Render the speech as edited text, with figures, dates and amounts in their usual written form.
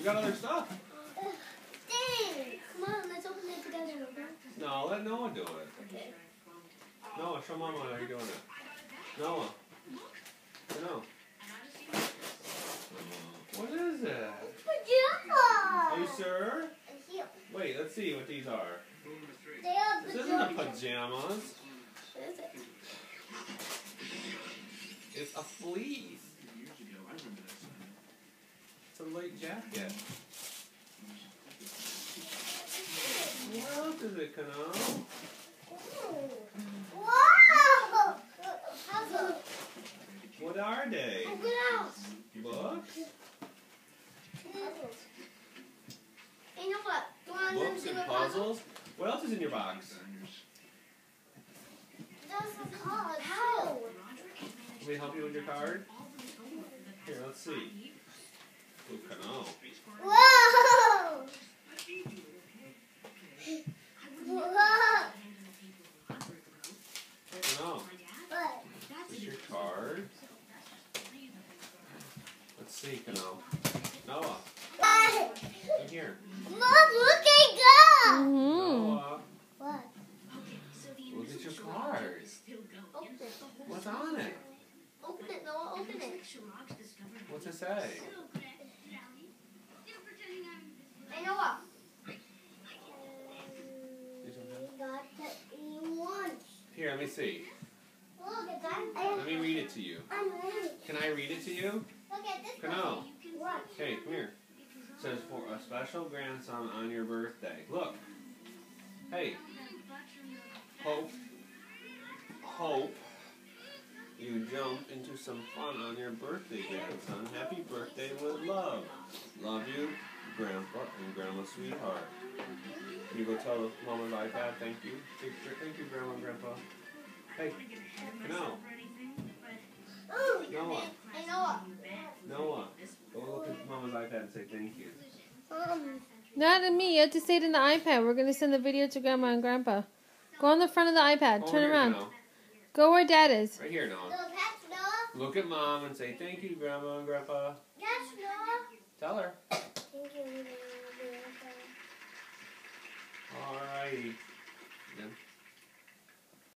We got other stuff. Dang! Come on, let's open it together, okay? No, let Noah do it. Okay. Noah, show Mama how you're doing it. Noah. No. What is it? Pajamas! Are you sure? Here. Wait, let's see what these are. They are This isn't a pajamas. What is it? It's a fleece. It's a light jacket. What else is it, Kano? Wow! Puzzle. What are they? Oh, what else? Books? Puzzles. Hey, you know what? You want them Books to do and a puzzle? puzzles? What else is in your box? That's a card. How? Let me help you with your card? Here, let's see. Ooh, Kano. Whoa! Whoa! Kano. What? This is your card. Let's see, Kano. Noah, What? come here. Mom, look at God! Noah, What? look at your card. Open it. What's on it? Open it, Noah. Open it. What's it say? Hey, Noah. These are good. Got that he wants. Here, let me see. Look at that. Let me read it to you. I'm ready. Can I read it to you? Look at this Kano. one. What? Okay, come here. It says, for a special grandson on your birthday. Look. Hey. Hope you jump into some fun on your birthday, grandson. Happy birthday with love. Love you, Grandpa and Grandma Sweetheart. You go tell Mama's iPad, thank you. Thank you, Grandma and Grandpa. Hey, no. Noah. Hey, Noah. Noah. Go look at Mama's iPad and say thank you. Not in me. You have to say it in the iPad. We're going to send the video to Grandma and Grandpa. Go on the front of the iPad. Turn around. Noah. Go where Dad is. Right here, Noah. Look, that's Noah. Look at Mom and say thank you, Grandma and Grandpa. That's Noah. Tell her. Thank you. Alrighty. Then.